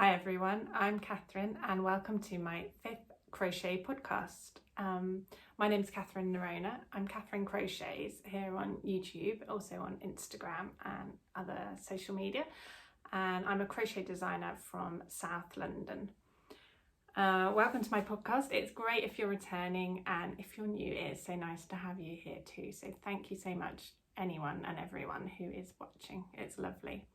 Hi everyone, I'm Catherine and welcome to my 5th crochet podcast. My name is Catherine Nerona. I'm Catherine Crochets here on YouTube, also on Instagram and other social media, and I'm a crochet designer from South London. Welcome to my podcast. It's great if you're returning, and if you're new, it's so nice to have you here too. So thank you so much, anyone and everyone who is watching. It's lovely.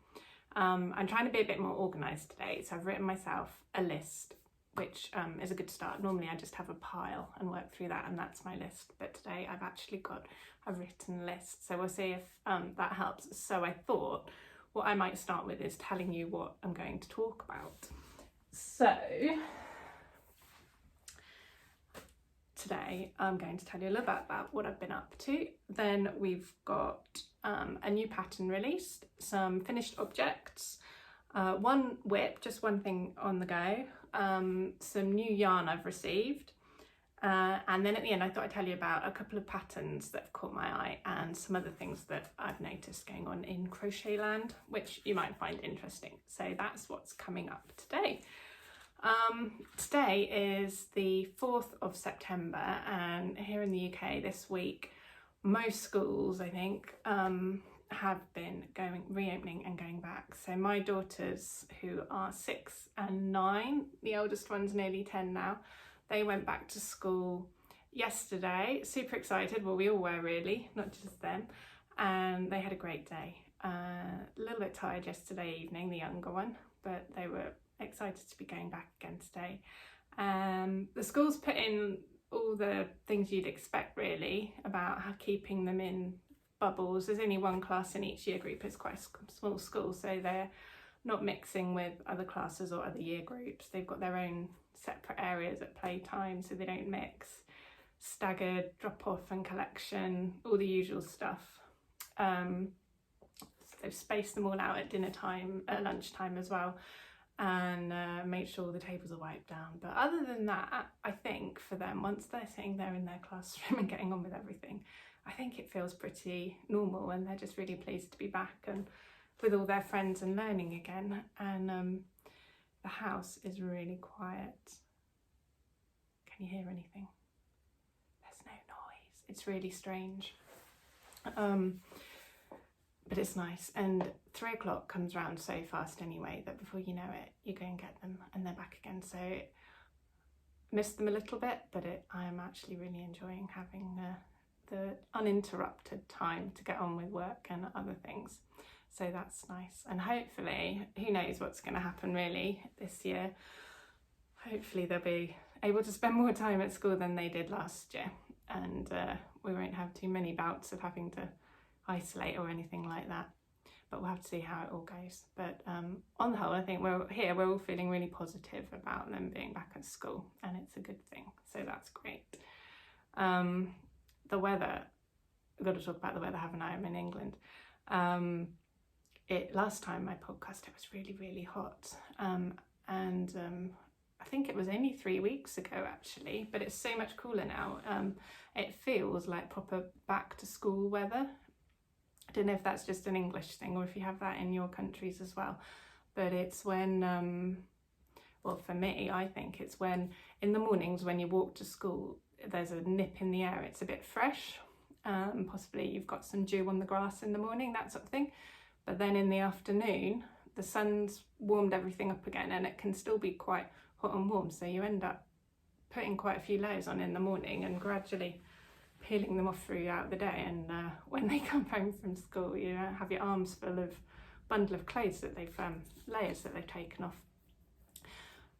I'm trying to be a bit more organised today, so I've written myself a list, which is a good start. Normally I just have a pile and work through that, and that's my list, but today I've actually got a written list, so we'll see if that helps. So I thought what I might start with is telling you what I'm going to talk about. So today I'm going to tell you a little bit about what I've been up to. Then we've got a new pattern released, some finished objects, one whip, just one thing on the go, some new yarn I've received, and then at the end I thought I'd tell you about a couple of patterns that have caught my eye and some other things that I've noticed going on in crochet land, which you might find interesting. So that's what's coming up today. Today is the 4th of September, and here in the UK this week most schools, I think, have been reopening and going back. So my daughters, who are 6 and 9, the eldest one's nearly 10 now, they went back to school yesterday, super excited. Well, we all were really, not just them, and they had a great day. A little bit tired yesterday evening, the younger one, but they were excited to be going back again today. The school's put in all the things you'd expect really about how keeping them in bubbles. There's only one class in each year group. It's quite a small school, so they're not mixing with other classes or other year groups. They've got their own separate areas at playtime, so they don't mix. Staggered drop off and collection, all the usual stuff. So they've spaced them all out at dinner time, at lunchtime as well, and make sure the tables are wiped down. But other than that, I think for them, once they're sitting there in their classroom and getting on with everything, I think it feels pretty normal, and they're just really pleased to be back and with all their friends and learning again. And the house is really quiet. Can you hear anything? There's no noise. It's really strange. But it's nice, and 3 o'clock comes round so fast anyway that before you know it, you go and get them and they're back again. So missed them a little bit, but I am actually really enjoying having the uninterrupted time to get on with work and other things. So that's nice, and hopefully, who knows what's going to happen really this year. Hopefully they'll be able to spend more time at school than they did last year, and we won't have too many bouts of having to isolate or anything like that, but we'll have to see how it all goes. But on the whole, I think we're all feeling really positive about them being back at school, and it's a good thing, so that's great. The weather, I've got to talk about the weather, haven't I? I'm in England. Last time my podcast, it was really hot, and I think it was only 3 weeks ago actually, but it's so much cooler now. It feels like proper back to school weather. I don't know if that's just an English thing or if you have that in your countries as well, but it's when, well for me, I think it's when in the mornings when you walk to school, there's a nip in the air, it's a bit fresh, possibly you've got some dew on the grass in the morning, that sort of thing, but then in the afternoon, the sun's warmed everything up again, and it can still be quite hot and warm, so you end up putting quite a few layers on in the morning and gradually peeling them off throughout the day, and when they come home from school you have your arms full of bundle of clothes that they've layers that they've taken off.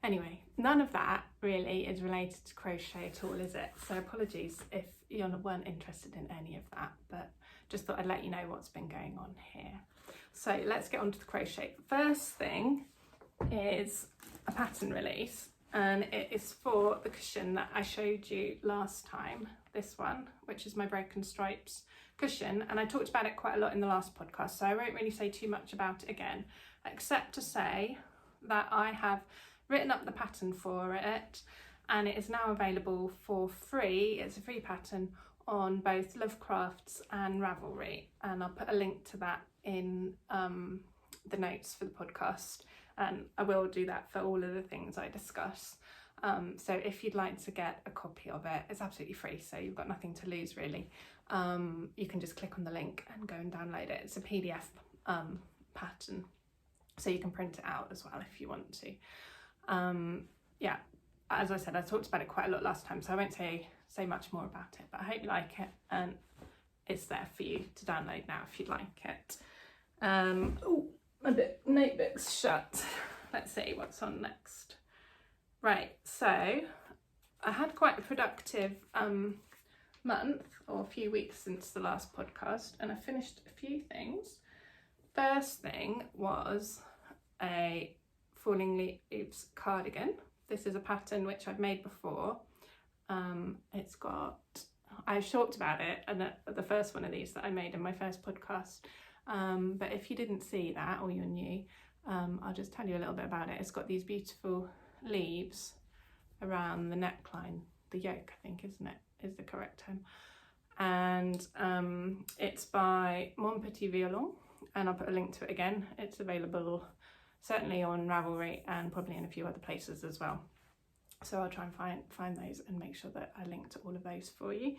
Anyway, none of that really is related to crochet at all, is it? So apologies if you weren't interested in any of that, but just thought I'd let you know what's been going on here. So let's get on to the crochet. First thing is a pattern release, and it is for the cushion that I showed you last time, this one, which is my Broken Stripes cushion, and I talked about it quite a lot in the last podcast, so I won't really say too much about it again, except to say that I have written up the pattern for it, and it is now available for free. It's a free pattern on both Lovecrafts and Ravelry, and I'll put a link to that in the notes for the podcast. and I will do that for all of the things I discuss. So if you'd like to get a copy of it, it's absolutely free, so you've got nothing to lose really. You can just click on the link and go and download it. It's a PDF pattern, so you can print it out as well if you want to. Yeah, as I said, I talked about it quite a lot last time, so I won't say much more about it, but I hope you like it, and it's there for you to download now if you'd like it. Oh, my notebook's shut. Let's see what's on next. Right, so I had quite a productive month, or a few weeks since the last podcast, and I finished a few things. First thing was a falling leaves cardigan. This is a pattern which I've made before. It's got, I've talked about it and the first one of these that I made in my first podcast, but if you didn't see that or you're new, I'll just tell you a little bit about it. It's got these beautiful leaves around the neckline, the yoke I think, isn't it, is the correct term, and it's by Mon Petit Violon, and I'll put a link to it again. It's available certainly on Ravelry and probably in a few other places as well, so I'll try and find those and make sure that I link to all of those for you.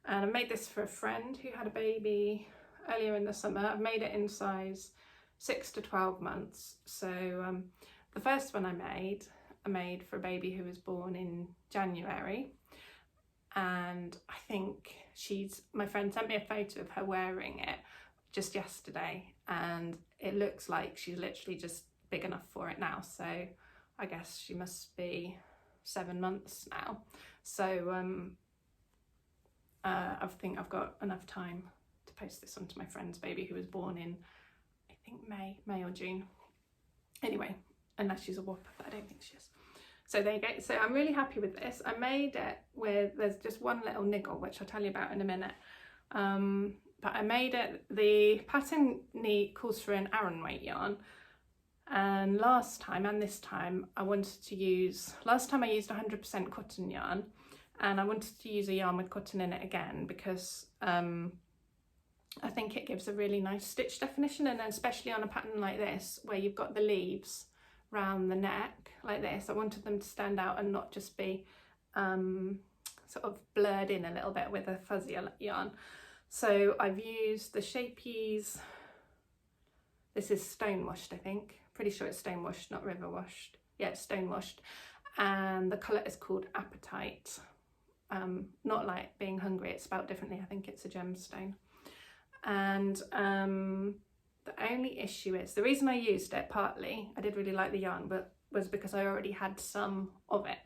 And I made this for a friend who had a baby earlier in the summer. I've made it in size 6 to 12 months. So the first one I made for a baby who was born in January, and I think my friend sent me a photo of her wearing it just yesterday, and it looks like she's literally just big enough for it now, so I guess she must be 7 months now. So I think I've got enough time to post this onto my friend's baby who was born in, I think May or June. Anyway, unless she's a whopper, but I don't think she is. So there you go. So I'm really happy with this. I made it with, there's just one little niggle which I'll tell you about in a minute, but I made it, the pattern calls for an Aran weight yarn, and last time and this time I wanted to use, last time I used 100% cotton yarn, and I wanted to use a yarn with cotton in it again because I think it gives a really nice stitch definition, and especially on a pattern like this where you've got the leaves round the neck like this, I wanted them to stand out and not just be sort of blurred in a little bit with a fuzzier yarn. So I've used the Shapey's, this is stone washed I think, pretty sure it's stone washed, not river washed. Yeah, it's stone washed, and the colour is called Appetite. Not like being hungry, it's spelled differently, I think it's a gemstone. And the only issue is, the reason I used it partly, I did really like the yarn, but was because I already had some of it.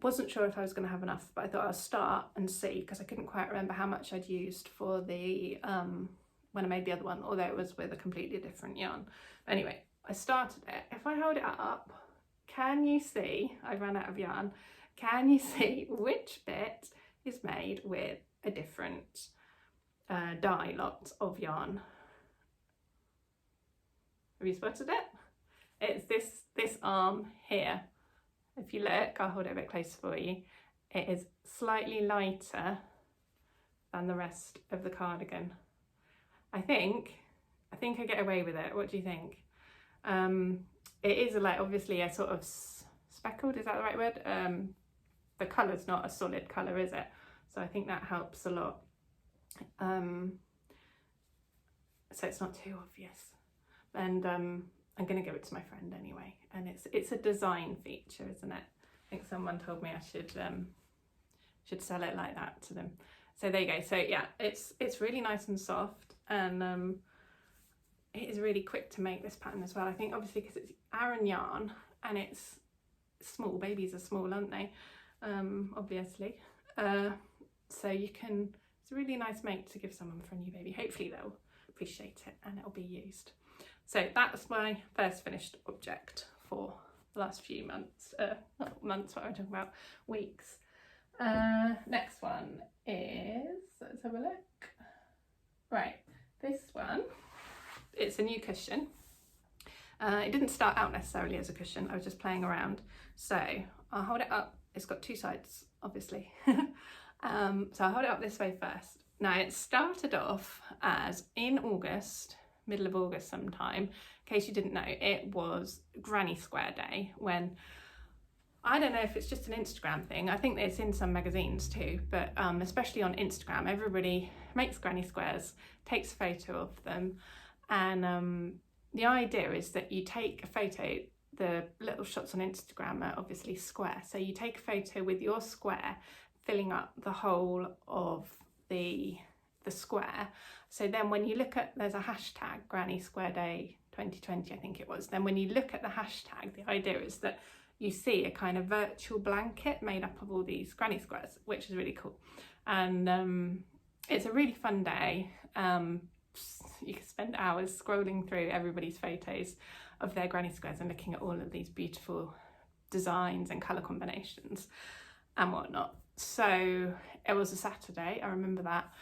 Wasn't sure if I was going to have enough, but I thought I'll start and see, because I couldn't quite remember how much I'd used for the when I made the other one, although it was with a completely different yarn. Anyway, I started it. If I hold it up, can you see, I ran out of yarn, can you see which bit is made with a different dye lot of yarn? Have you spotted it? It's this arm here. If you look, I'll hold it a bit closer for you. It is slightly lighter than the rest of the cardigan. I think I get away with it. What do you think? It is like obviously a sort of speckled, is that the right word? The colour's not a solid colour, is it? So I think that helps a lot. So it's not too obvious. And I'm going to give it to my friend anyway. And it's a design feature, isn't it? I think someone told me I should sell it like that to them. So there you go. So yeah, it's really nice and soft, and it is really quick to make this pattern as well. I think obviously because it's Aran yarn and it's small, babies are small, aren't they? Obviously. So it's a really nice make to give someone for a new baby. Hopefully they'll appreciate it and it'll be used. So that's my first finished object for the last few months, not months, what am I talking about, weeks. Next one is, let's have a look. Right, this one, it's a new cushion. It didn't start out necessarily as a cushion, I was just playing around. So I'll hold it up, it's got two sides, obviously. So I'll hold it up this way first. Now it started off as, in August, middle of August sometime. In case you didn't know, it was Granny Square Day, when, I don't know if it's just an Instagram thing, I think it's in some magazines too, but especially on Instagram, everybody makes granny squares, takes a photo of them, and the idea is that you take a photo, the little shots on Instagram are obviously square, so you take a photo with your square filling up the whole of the square. So then when you look at, there's a hashtag, Granny Square Day 2020 I think it was, then when you look at the hashtag, the idea is that you see a kind of virtual blanket made up of all these granny squares, which is really cool. And it's a really fun day. You can spend hours scrolling through everybody's photos of their granny squares and looking at all of these beautiful designs and colour combinations and whatnot. So it was a Saturday, I remember that,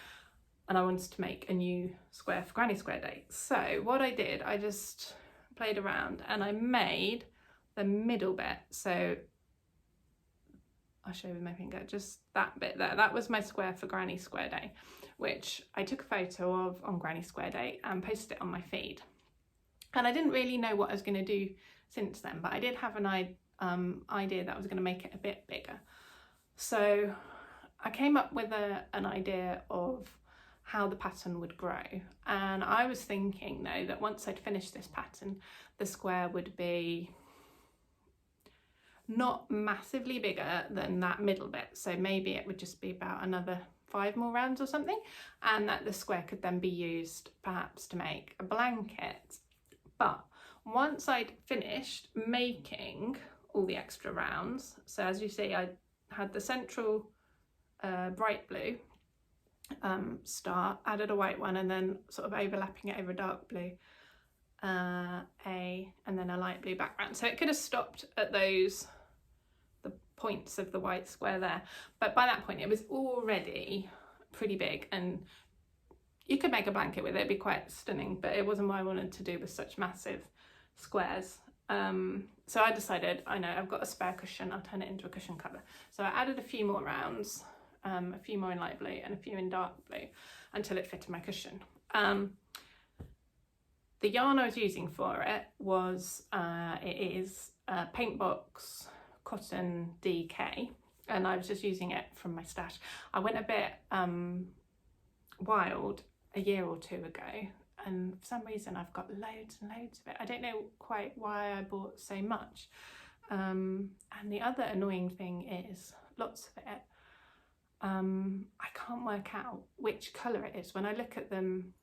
and I wanted to make a new square for Granny Square Day. So what I did, I just played around and I made the middle bit. So I'll show you with my finger, just that bit there. That was my square for Granny Square Day, which I took a photo of on Granny Square Day and posted it on my feed. And I didn't really know what I was going to do since then, but I did have an idea that I was going to make it a bit bigger. So I came up with an idea of how the pattern would grow, and I was thinking though that once I'd finished this pattern, the square would be not massively bigger than that middle bit, so maybe it would just be about another 5 more rounds or something, and that the square could then be used perhaps to make a blanket. But once I'd finished making all the extra rounds, so as you see I had the central bright blue star, added a white one, and then sort of overlapping it over dark blue, and then a light blue background. So it could have stopped at the points of the white square there, but by that point it was already pretty big, and you could make a blanket with it, it'd be quite stunning, but it wasn't what I wanted to do with such massive squares. So I decided, I know I've got a spare cushion, I'll turn it into a cushion cover. So I added a few more rounds, a few more in light blue and a few in dark blue until it fitted my cushion. The yarn I was using for it was, it is Paintbox Cotton DK, and I was just using it from my stash. I went a bit wild a year or two ago, and for some reason I've got loads and loads of it. I don't know quite why I bought so much. And the other annoying thing is lots of it, I can't work out which colour it is. When I look at them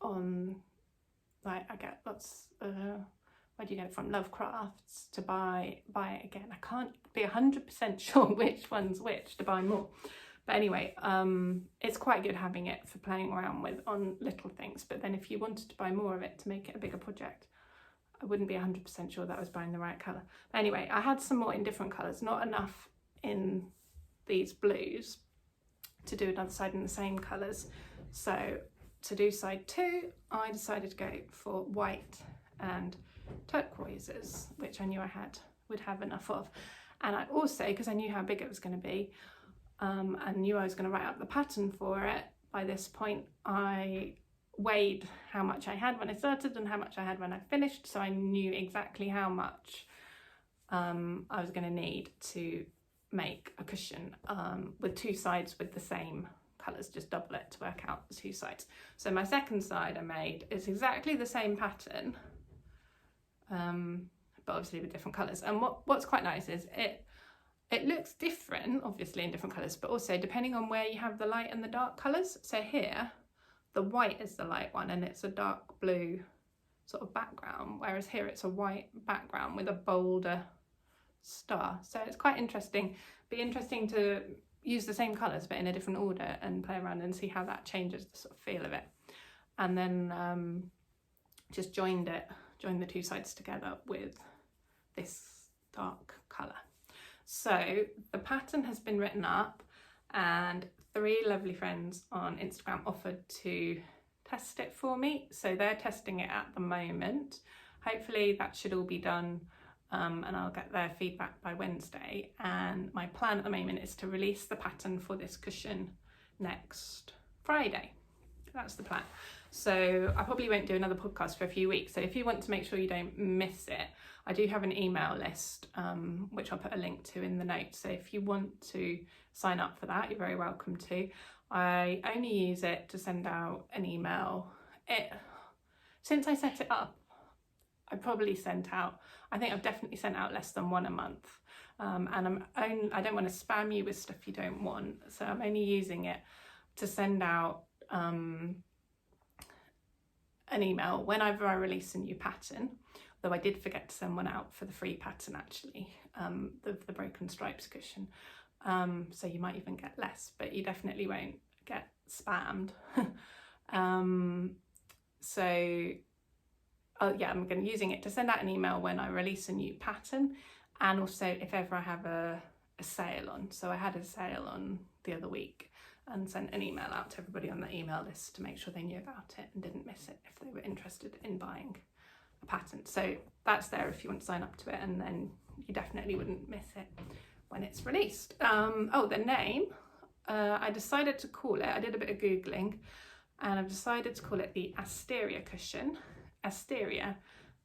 on, like, I get lots, where do you get it from? Love Crafts to buy it again. I can't be 100% sure which one's which to buy more. But anyway, it's quite good having it for playing around with on little things. But then if you wanted to buy more of it to make it a bigger project, I wouldn't be 100% sure that I was buying the right colour. But anyway, I had some more in different colours, not enough in these blues to do another side in the same colours. So to do side 2, I decided to go for white and turquoises, which I knew would have enough of. And I also, because I knew how big it was going to be, and knew I was going to write up the pattern for it, by this point I weighed how much I had when I started and how much I had when I finished, so I knew exactly how much I was going to need to make a cushion with 2 sides with the same colours, just double it to work out the 2 sides. So my second side I made is exactly the same pattern, but obviously with different colours. And what's quite nice is it looks different, obviously in different colours, but also depending on where you have the light and the dark colours. So here, the white is the light one and it's a dark blue sort of background, whereas here it's a white background with a bolder star. So it's quite interesting. Be interesting to use the same colours but in a different order and play around and see how that changes the sort of feel of it. And then just joined the 2 sides together with this dark colour. So the pattern has been written up and 3 lovely friends on Instagram offered to test it for me. So they're testing it at the moment. Hopefully that should all be done and I'll get their feedback by Wednesday. And my plan at the moment is to release the pattern for this cushion next Friday. That's the plan. So I probably won't do another podcast for a few weeks. So if you want to make sure you don't miss it, I do have an email list, which I'll put a link to in the notes. So if you want to sign up for that, you're very welcome to. I only use it to send out an email. Since I set it up, I probably I think I've definitely sent out less than one a month. And I don't want to spam you with stuff you don't want. So I'm only using it to send out an email whenever I release a new pattern, though I did forget to send one out for the free pattern actually, the broken stripes cushion. So you might even get less, but you definitely won't get spammed. Yeah, I'm going to be using it to send out an email when I release a new pattern, and also if ever I have a sale on. So I had a sale on the other week and sent an email out to everybody on the email list to make sure they knew about it and didn't miss it if they were interested in buying a pattern. So that's there if you want to sign up to it, and then you definitely wouldn't miss it when it's released. The name, I decided to call it, I did a bit of Googling, and I've decided to call it the Asteria cushion. Asteria,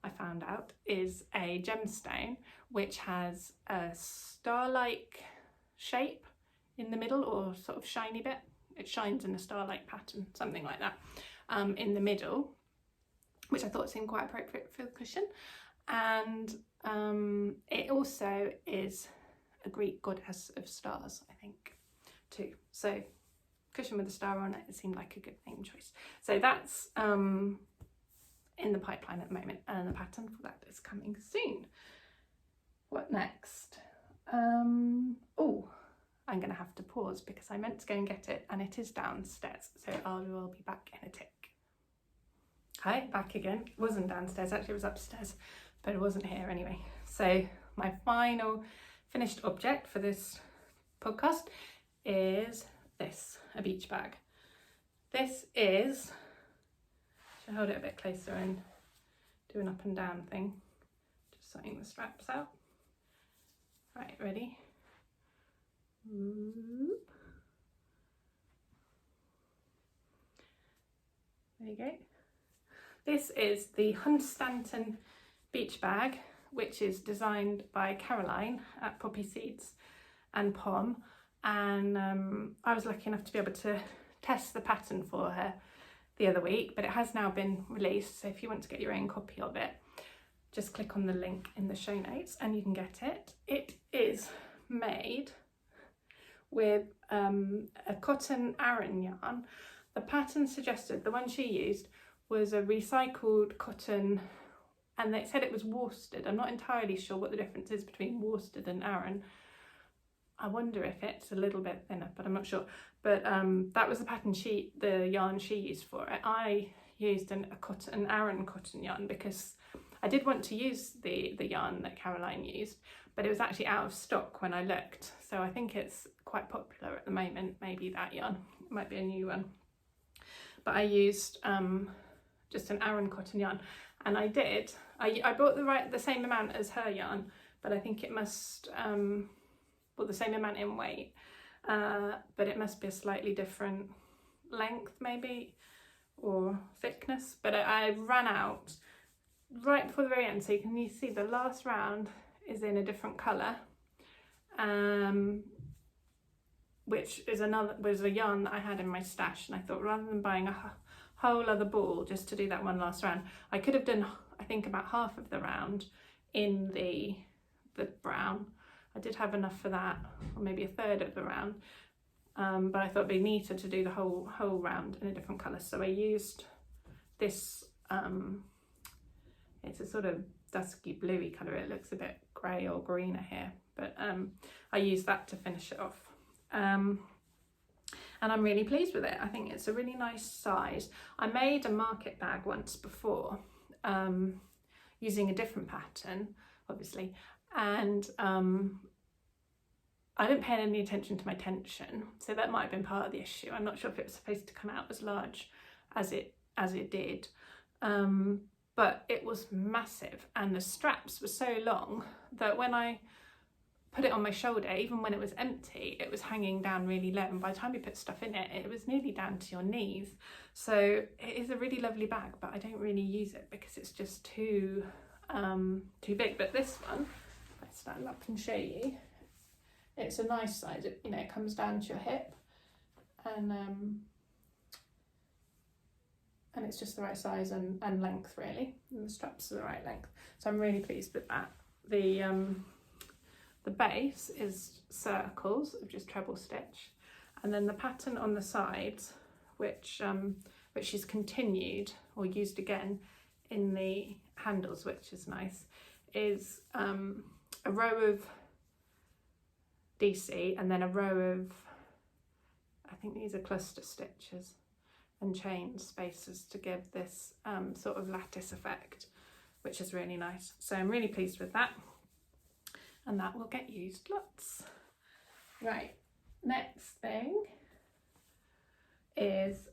I found out, is a gemstone which has a star-like shape in the middle, or sort of shiny bit. It shines in a star-like pattern, something like that, in the middle, which I thought seemed quite appropriate for the cushion. And it also is a Greek goddess of stars, I think, too. So cushion with a star on it, it seemed like a good name choice. So that's in the pipeline at the moment, and the pattern for that is coming soon. What next? I'm going to have to pause because I meant to go and get it, and it is downstairs, so I will be back in a tick. Hi, back again. It wasn't downstairs, actually it was upstairs, but it wasn't here anyway. So my final finished object for this podcast is this, a beach bag. This is, should I hold it a bit closer and do an up and down thing? Just sorting the straps out. Right, ready? There you go. This is the Hunstanton beach bag, which is designed by Caroline at Poppy Seeds and Pom, and I was lucky enough to be able to test the pattern for her the other week, but it has now been released, so if you want to get your own copy of it, just click on the link in the show notes and you can get it. It is made with a cotton Aran yarn. The pattern suggested, the one she used, was a recycled cotton, and they said it was worsted. I'm not entirely sure what the difference is between worsted and Aran. I wonder if it's a little bit thinner, but I'm not sure. But that was the pattern the yarn she used for it. I used an Aran cotton yarn because I did want to use the yarn that Caroline used, but it was actually out of stock when I looked. So I think it's quite popular at the moment, maybe that yarn. It might be a new one. But I used just an Aran cotton yarn, and I bought the same amount as her yarn, but I think it must, the same amount in weight, but it must be a slightly different length maybe, or thickness. But I ran out right before the very end, so you see the last round is in a different colour, which is was a yarn that I had in my stash, and I thought rather than buying a whole other ball just to do that one last round, I could have done, I think, about half of the round in the brown. I did have enough for that, or maybe a third of the round, but I thought it'd be neater to do the whole round in a different colour. So I used this, it's a sort of dusky bluey colour. It looks a bit grey or greener here, but I used that to finish it off. And I'm really pleased with it. I think it's a really nice size. I made a market bag once before, using a different pattern, obviously, and I didn't pay any attention to my tension, so that might have been part of the issue. I'm not sure if it was supposed to come out as large as it did, but it was massive, and the straps were so long that when I put it on my shoulder, even when it was empty, it was hanging down really low, and by the time you put stuff in it, it was nearly down to your knees. So it is a really lovely bag, but I don't really use it because it's just too big. But this one, if I stand up and show you, it's a nice size. It, you know, it comes down to your hip, and it's just the right size and length really, and the straps are the right length. So I'm really pleased with that. The base is circles of just treble stitch, and then the pattern on the sides, which is continued or used again in the handles, which is nice, is a row of DC and then a row of, I think these are cluster stitches and chain spaces to give this sort of lattice effect, which is really nice. So I'm really pleased with that, and that will get used lots. Right, next thing is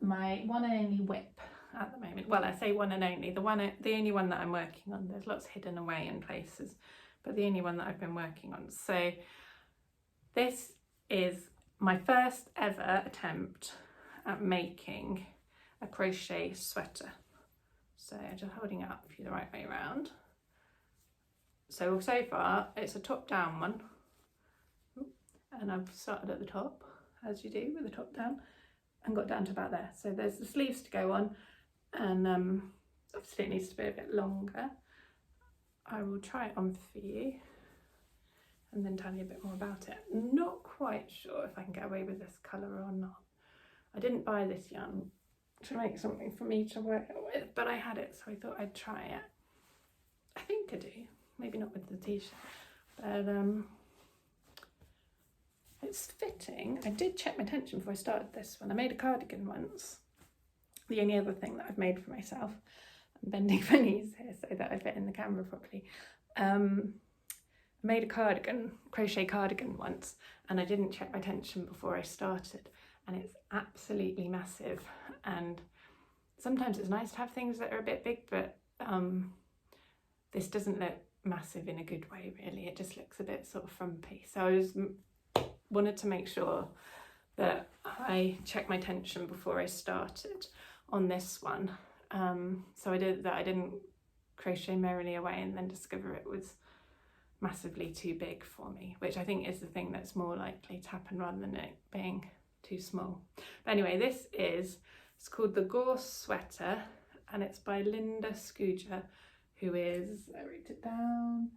my one and only whip at the moment. Well, I say one and only, the only one that I'm working on. There's lots hidden away in places, but the only one that I've been working on. So this is my first ever attempt at making a crochet sweater. So just holding it up for you the right way around. So far it's a top down one, and I've started at the top, as you do with the top down, and got down to about there. So there's the sleeves to go on, and obviously it needs to be a bit longer. I will try it on for you and then tell you a bit more about it. Not quite sure if I can get away with this colour or not. I didn't buy this yarn to make something for me to work with, but I had it, so I thought I'd try it. I think I do, maybe not with the t-shirt, but it's fitting. I did check my tension before I started this one. I made a cardigan once, the only other thing that I've made for myself. I'm bending my knees here so that I fit in the camera properly. I made a cardigan, crochet cardigan once, and I didn't check my tension before I started, and it's absolutely massive. And sometimes it's nice to have things that are a bit big, but this doesn't look massive in a good way really. It just looks a bit sort of frumpy. So I wanted to make sure that I checked my tension before I started on this one. So I did that. I didn't crochet merrily away and then discover it was massively too big for me, which I think is the thing that's more likely to happen rather than it being too small. But anyway, it's called the Gore Sweater, and it's by Linda Skuja, who is, I wrote it down,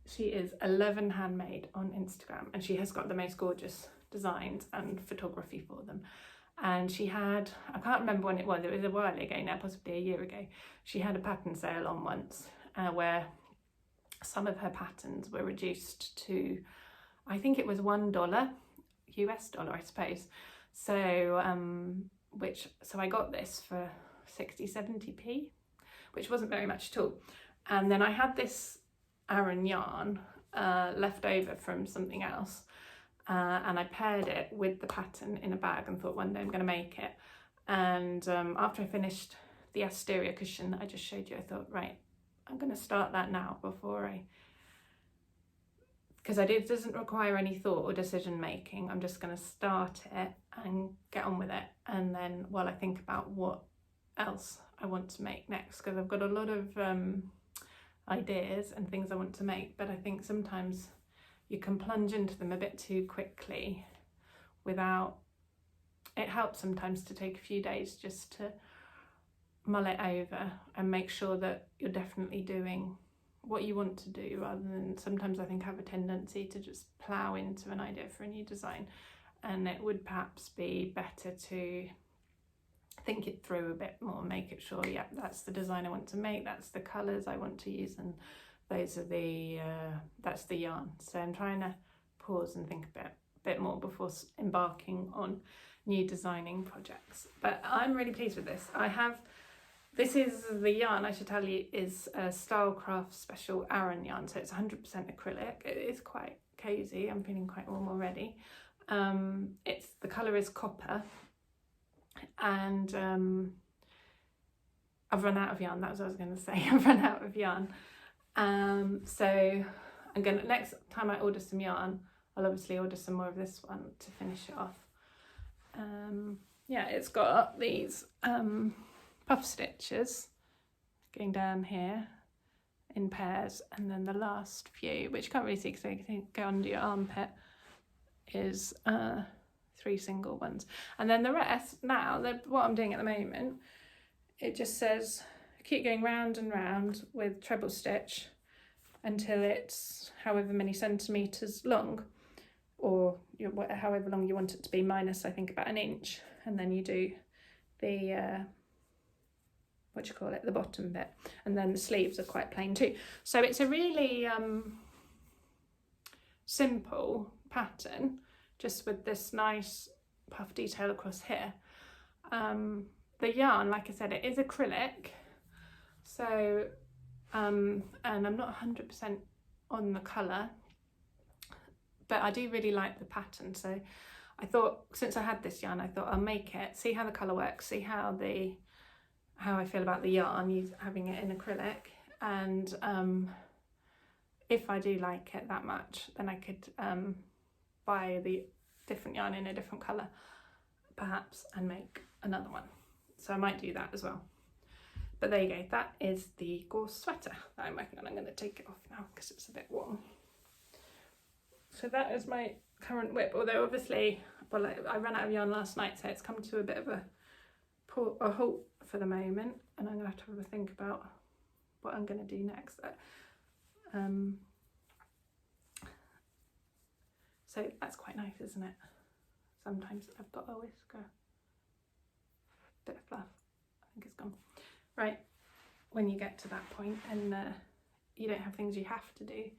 she is 11 Handmade on Instagram, and she has got the most gorgeous designs and photography for them. And she had, I can't remember when it was a while ago now, possibly a year ago, she had a pattern sale on once where some of her patterns were reduced to, I think it was $1 US dollar, I suppose. So so I got this for 60-70p, which wasn't very much at all. And then I had this Aran yarn left over from something else, and I paired it with the pattern in a bag and thought one day I'm going to make it. And after I finished the Asteria cushion I just showed you, I thought, right, I'm going to start that now because it doesn't require any thought or decision making. I'm just going to start it and get on with it, and then while I think about what else I want to make next, because I've got a lot of ideas and things I want to make, but I think sometimes you can plunge into them a bit too quickly without, it helps sometimes to take a few days just to mull it over and make sure that you're definitely doing what you want to do, rather than sometimes I think I have a tendency to just plough into an idea for a new design, and it would perhaps be better to think it through a bit more, make it sure, yeah, that's the design I want to make, that's the colours I want to use, and those are the that's the yarn. So I'm trying to pause and think a bit more before embarking on new designing projects. But I'm really pleased with this. This is the yarn, I should tell you, is a Stylecraft Special Aran yarn, so it's 100% acrylic. It is quite cosy, I'm feeling quite warm already. The colour is copper, and I've run out of yarn, that was what I was going to say. I've run out of yarn, so next time I order some yarn, I'll obviously order some more of this one to finish it off. Yeah, it's got these puff stitches going down here in pairs, and then the last few, which you can't really see because they go under your armpit, is 3 single ones. And then the rest, now, what I'm doing at the moment, it just says keep going round and round with treble stitch until it's however many centimetres long, or however long you want it to be, minus I think about an inch, and then you do the the bottom bit, and then the sleeves are quite plain too. So it's a really simple pattern, just with this nice puff detail across here. The yarn, like I said, it is acrylic, so and I'm not 100% on the colour, but I do really like the pattern. So I thought, since I had this yarn, I thought I'll make it, see how the colour works, see how I feel about the yarn, having it in acrylic, and if I do like it that much, then I could buy the different yarn in a different colour perhaps and make another one. So I might do that as well. But there you go, that is the Gore Sweater that I'm working on. I'm going to take it off now because it's a bit warm. So that is my current whip, although obviously, well, I ran out of yarn last night, so it's come to a bit of a halt for the moment, and I'm going to have a think about what I'm going to do next. So that's quite nice, isn't it? Sometimes I've got a whisker, bit of fluff, I think it's gone. Right, when you get to that point and you don't have things you have to do, and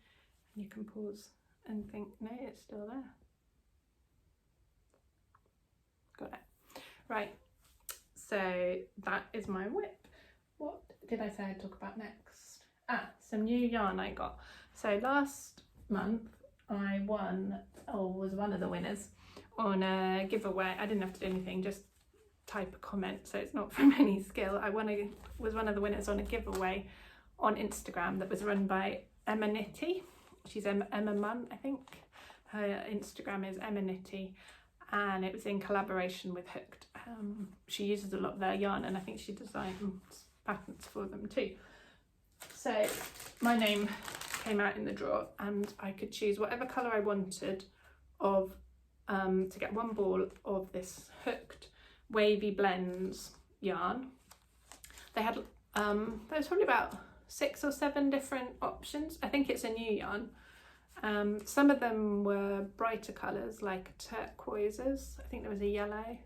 you can pause and think, no, it's still there. Got it. Right, so that is my whip. What did I say I'd talk about next? Some new yarn I got. So last month I was one of the winners on a giveaway. I didn't have to do anything, just type a comment, so it's not from any skill. I was one of the winners on a giveaway on Instagram that was run by Emma Nitty. She's Emma Munn, I think. Her Instagram is Emma Nitty, and it was in collaboration with Hooked. She uses a lot of their yarn, and I think she designs patterns for them too. So my name came out in the draw, and I could choose whatever colour I wanted of to get one ball of this Hooked Wavy Blends yarn. They had there was probably about 6 or 7 different options. I think it's a new yarn. Some of them were brighter colours like turquoises. I think there was a yellow,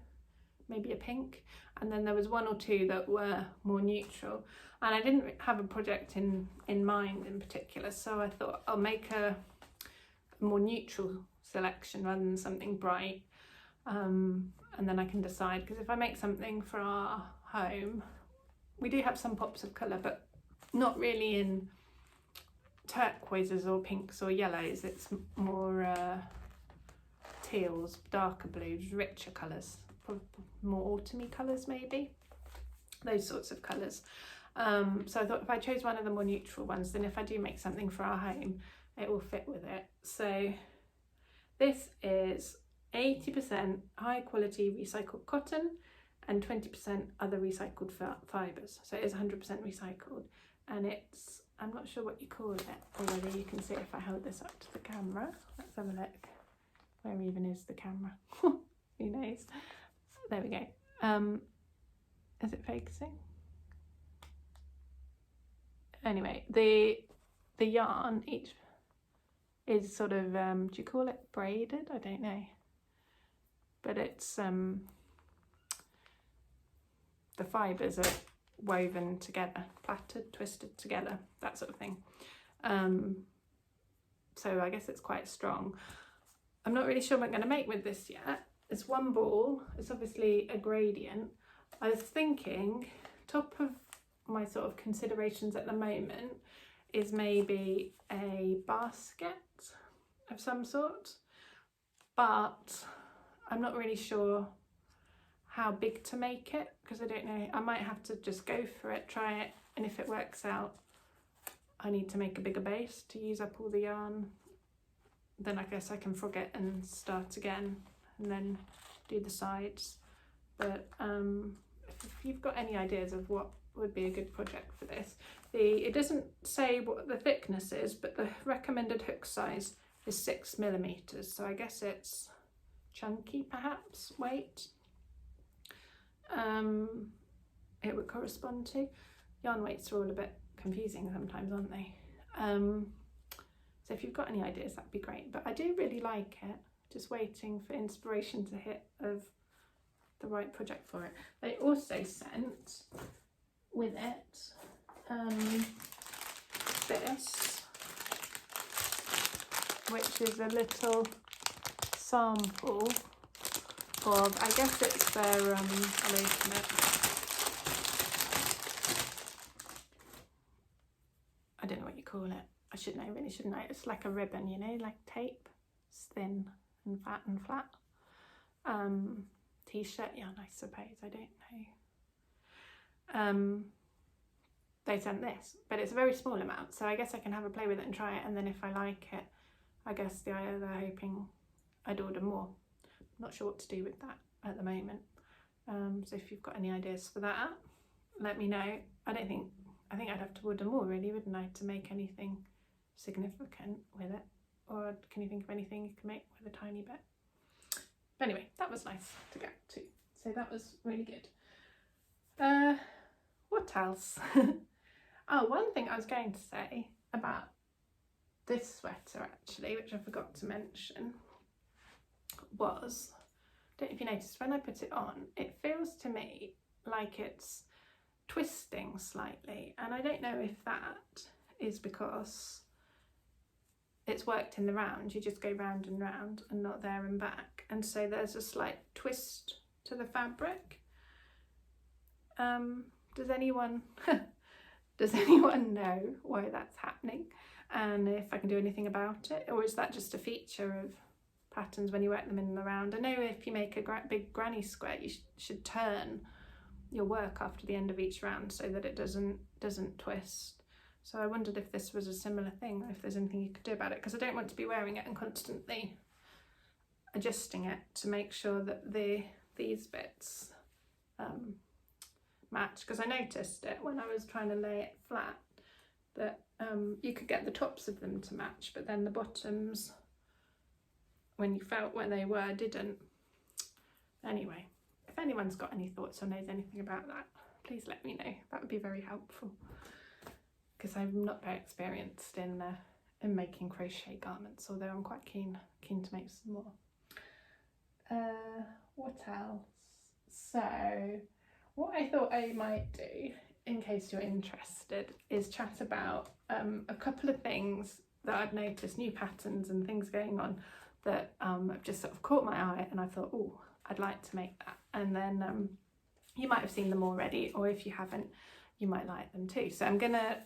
maybe a pink, and then there was 1 or 2 that were more neutral. And I didn't have a project in mind in particular, so I thought I'll make a more neutral selection rather than something bright. And then I can decide, because if I make something for our home, we do have some pops of colour, but not really in turquoises or pinks or yellows. It's more teals, darker blues, richer colours, more autumny colours maybe, those sorts of colours. So I thought if I chose one of the more neutral ones, then if I do make something for our home, it will fit with it. So this is 80% high quality recycled cotton and 20% other recycled fibres. So it is 100% recycled, and it's, I'm not sure what you call it, or whether you can see it if I hold this up to the camera. Let's have a look. Where even is the camera? Who knows? There we go. Is it focusing? Anyway, the yarn each is sort of, do you call it braided? I don't know. But it's, the fibres are woven together, plaited, twisted together, that sort of thing. So I guess it's quite strong. I'm not really sure what I'm going to make with this yet. It's one ball, it's obviously a gradient. I was thinking, top of my sort of considerations at the moment is maybe a basket of some sort, but I'm not really sure how big to make it, because I don't know. I might have to just go for it, try it, and if it works out, I need to make a bigger base to use up all the yarn, then I guess I can frog it and start again and then do the sides. But if you've got any ideas of what would be a good project for this, it doesn't say what the thickness is, but the recommended hook size is 6mm, so I guess it's chunky, perhaps, weight. It would correspond to. Yarn weights are all a bit confusing sometimes, aren't they? So if you've got any ideas, that'd be great. But I do really like it, just waiting for inspiration to hit of the right project for it. They also sent with it this, which is a little sample of, I guess it's their, I'll open it. I don't know what you call it. I should know, really, shouldn't I? It's like a ribbon, you know, like tape. It's thin and fat and flat. T-shirt yarn, I suppose, I don't know. They sent this, but it's a very small amount, so I guess I can have a play with it and try it, and then if I like it, I guess they're hoping I'd order more. Not sure what to do with that at the moment. So if you've got any ideas for that, let me know. I think I'd have to order more, really, wouldn't I, to make anything significant with it? Or can you think of anything you can make with a tiny bit? But anyway, that was nice to get to. So that was really good. What else? Oh, one thing I was going to say about this sweater, actually, which I forgot to mention, was, I don't know if you noticed, when I put it on, it feels to me like it's twisting slightly, and I don't know if that is because it's worked in the round. You just go round and round and not there and back, and so there's a slight twist to the fabric. Does anyone know why that's happening, and if I can do anything about it, or is that just a feature of patterns when you work them in the round? I know if you make a big granny square, you should turn your work after the end of each round so that it doesn't twist. So I wondered if this was a similar thing, if there's anything you could do about it, because I don't want to be wearing it and constantly adjusting it to make sure that these bits match, because I noticed it when I was trying to lay it flat, that you could get the tops of them to match, but then the bottoms, when you felt where they were, didn't. Anyway, if anyone's got any thoughts or knows anything about that, please let me know. That would be very helpful, because I'm not very experienced in making crochet garments, although I'm quite keen to make some more. What else? So what I thought I might do, in case you're interested, is chat about a couple of things that I've noticed, new patterns and things going on that have just sort of caught my eye, and I thought, oh, I'd like to make that. And then you might have seen them already, or if you haven't, you might like them too. So I'm gonna,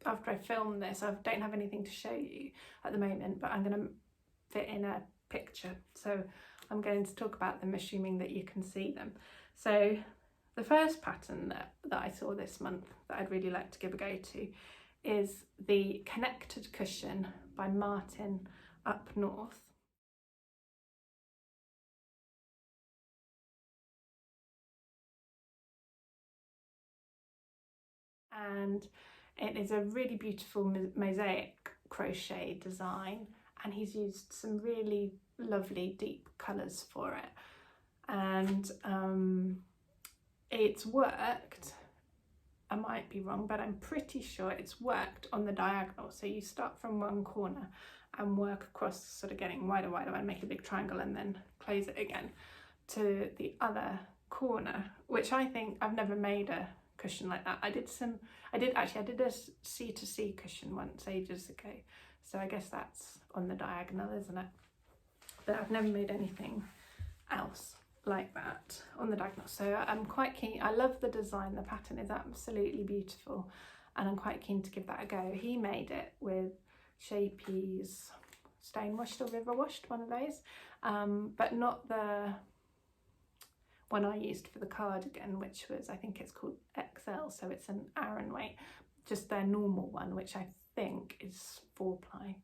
after I film this, I don't have anything to show you at the moment, but I'm gonna fit in a picture. So I'm going to talk about them, assuming that you can see them. So the first pattern that I saw this month that I'd really like to give a go to is the Connected Cushion by Martin Up North. And it is a really beautiful mosaic crochet design, and he's used some really lovely deep colours for it, and it's worked, I might be wrong, but I'm pretty sure it's worked on the diagonal. So you start from one corner and work across, sort of getting wider and make a big triangle and then close it again to the other corner, which I think, I've never made a cushion like that. I did a C2C cushion once, ages ago, so I guess that's on the diagonal, isn't it? But I've never made anything else like that on the diagonal, so I'm quite keen. I love the design, the pattern is absolutely beautiful, and I'm quite keen to give that a go. He made it with Shapey's Stone Washed or River Washed, one of those, but not the one I used for the cardigan, which was, I think it's called XL, so it's an Aran weight. just their normal one, which I think is 4-ply.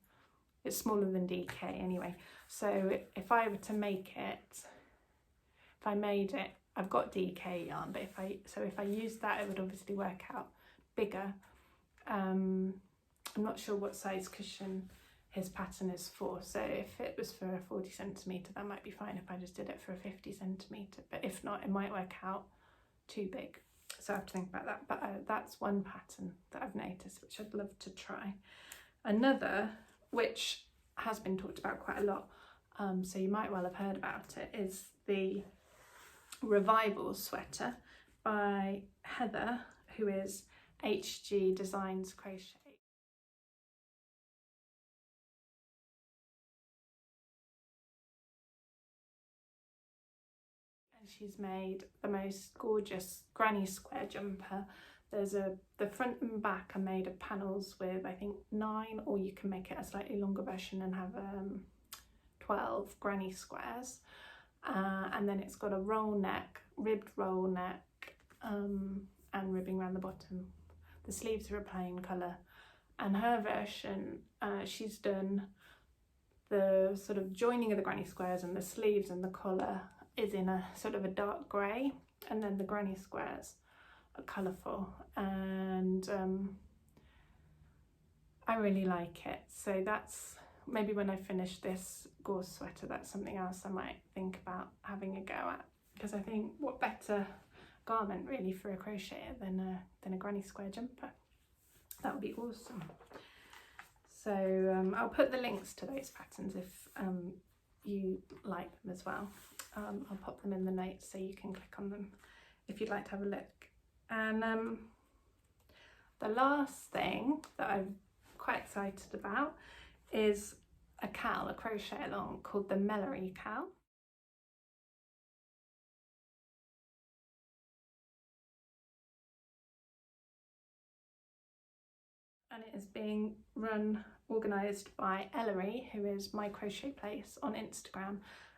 It's smaller than DK anyway. So if I were to make it, if I made it, I've got DK yarn, but if I used that, it would obviously work out bigger. I'm not sure what size cushion his pattern is for, so if it was for a 40 centimetre, that might be fine if I just did it for a 50 centimetre, but if not, it might work out too big. So I have to think about that, but that's one pattern that I've noticed, which I'd love to try. Another, which has been talked about quite a lot, so you might well have heard about it, is the Revivial sweater by Heather, who is HG Designs Crochet. And she's made the most gorgeous granny square jumper. There's the front and back are made of panels with, I think, 9, or you can make it a slightly longer version and have 12 granny squares. And then it's got a roll neck, ribbed roll neck, and ribbing around the bottom. The sleeves are a plain colour, and her version, she's done the sort of joining of the granny squares, and the sleeves and the collar is in a sort of a dark grey, and then the granny squares are colourful, and I really like it. So that's maybe when I finish this Gore sweater, that's something else I might think about having a go at, because I think what better garment really for a crocheter than a granny square jumper. That would be awesome. So I'll put the links to those patterns if you like them as well. I'll pop them in the notes so you can click on them if you'd like to have a look. And the last thing that I'm quite excited about is a CAL, a crochet along called the Meleri CAL. And it is being organised by Ellery, who is My Crochet Place on Instagram,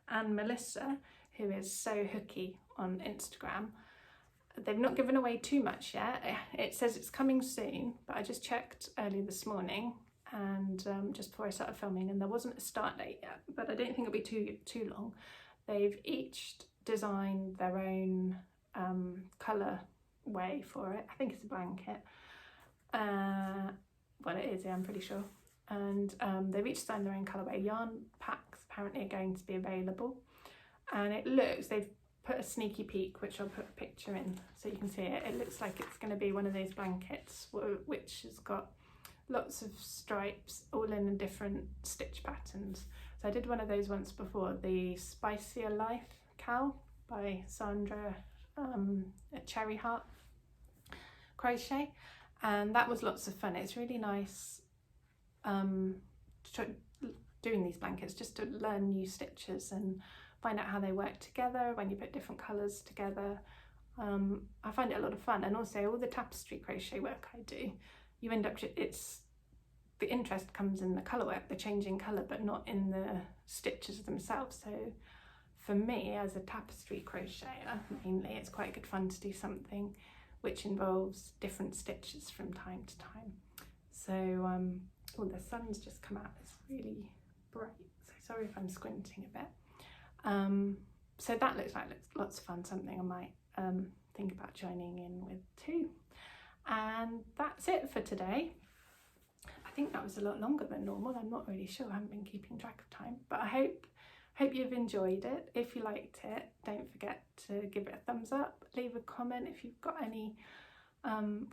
and Melissa, who is So Hooky on Instagram. They've not given away too much yet. It says it's coming soon, but I just checked early this morning and just before I started filming, and there wasn't a start date yet, but I don't think it'll be too long. They've each designed their own colour way for it. I think it's a blanket. Well, it is, yeah, I'm pretty sure. And they've each designed their own colourway. Yarn packs apparently are going to be available, and it looks, they've put a sneaky peek, which I'll put a picture in so you can see it. It looks like it's going to be one of those blankets which has got lots of stripes all in different stitch patterns. So I did one of those once before, the Spicier Life CAL by Sandra at Cherry Heart Crochet, and that was lots of fun. It's really nice doing these blankets just to learn new stitches and find out how they work together when you put different colours together. I find it a lot of fun, and also all the tapestry crochet work I do, you end up, the interest comes in the colour work, the changing colour, but not in the stitches themselves. So for me, as a tapestry crocheter mainly, it's quite good fun to do something which involves different stitches from time to time. So oh, the sun's just come out, it's really bright, so sorry if I'm squinting a bit. So that looks like lots of fun, something I might think about joining in with too. And that's it for today. I think that was a lot longer than normal. I'm not really sure, I haven't been keeping track of time, but I hope you've enjoyed it. If you liked it, don't forget to give it a thumbs up, leave a comment if you've got any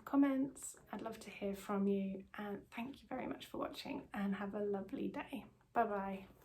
comments. I'd love to hear from you, and thank you very much for watching, and have a lovely day. Bye bye.